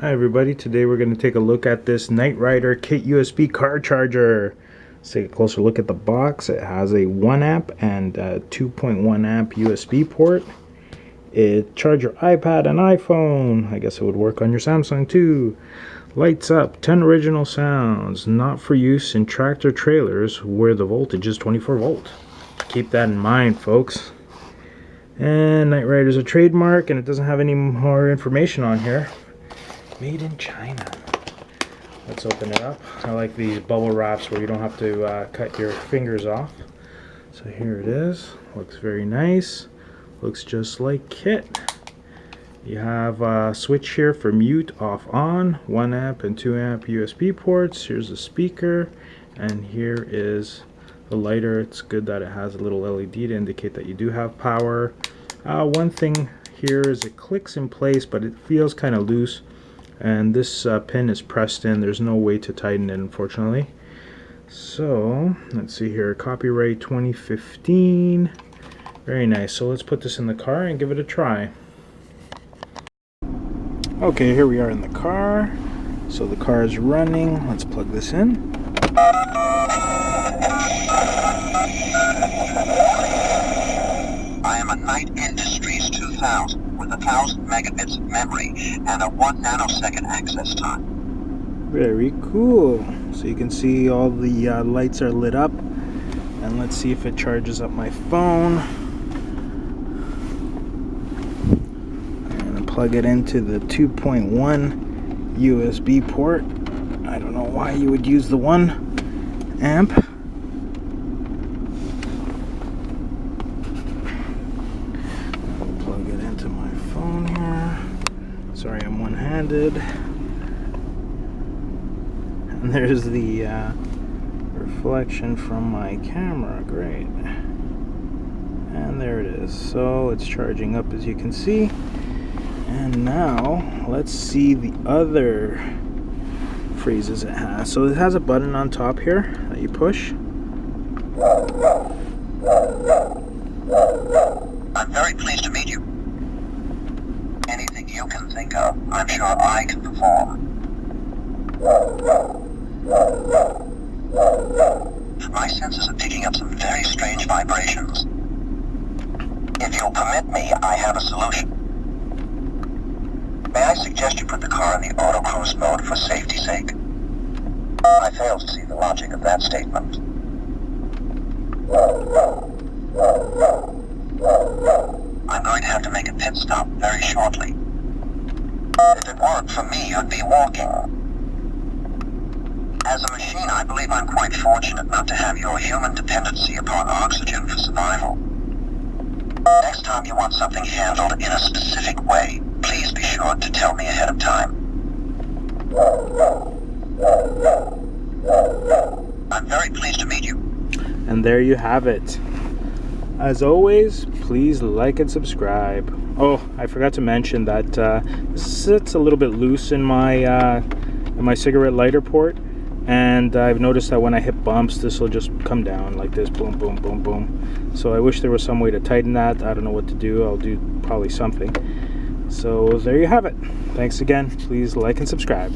Hi everybody, today we're going to take a look at this Knight Rider Kit USB car charger. Let's take a closer look at the box. It has a 1 amp and a 2.1 amp USB port. It charges your iPad and iPhone. I guess it would work on your Samsung too. Lights up, 10 original sounds, not for use in tractor trailers where the voltage is 24 volt. Keep that in mind, folks. And Knight Rider is a trademark, and it doesn't have any more information on here. Made in China. Let's open it up. I like these bubble wraps where you don't have to cut your fingers off. So here it is. Looks very nice. Looks just like kit. You have a switch here for mute, off, on, 1 amp and 2 amp USB ports. Here's the speaker, and here is the lighter. It's good that it has a little LED to indicate that you do have power. One thing here is it clicks in place, but it feels kind of loose. And this pin is pressed in. There's no way to tighten it, unfortunately. So let's see here, copyright 2015. Very nice. So let's put this in the car and give it a try. Okay, here we are in the car. So the car is running. Let's plug this in. I am a Knight Industries 2000 with 1000 megabits of memory and a 1 nanosecond access time. Very cool. So you can see all the lights are lit up. And let's see if it charges up my phone. I'm going to plug it into the 2.1 USB port. I don't know why you would use the 1 amp. Plug it into my phone here. Sorry, I'm one-handed. And there's the reflection from my camera. Great. And there it is. So it's charging up, as you can see. And now let's see the other phrases it has. So it has a button on top here that you push. I'm very pleased to meet you. Anything you can think of, I'm sure I can perform. My senses are picking up some very strange vibrations. If you'll permit me, I have a solution. May I suggest you put the car in the auto cruise mode for safety's sake? I fail to see the logic of that statement. I'm going to have to make a pit stop very shortly. If it weren't for me, you'd be walking. As a machine, I believe I'm quite fortunate not to have your human dependency upon oxygen for survival. Next time you want something handled in a specific way, please be sure to tell me ahead of time. I'm very pleased to meet you. And there you have it. As always, please like and subscribe. Oh, I forgot to mention that this sits a little bit loose in my cigarette lighter port, and I've noticed that when I hit bumps, this will just come down like this, boom, boom, boom, boom. So I wish there was some way to tighten that. I don't know what to do. I'll do probably something. So there you have it. Thanks again. Please like and subscribe.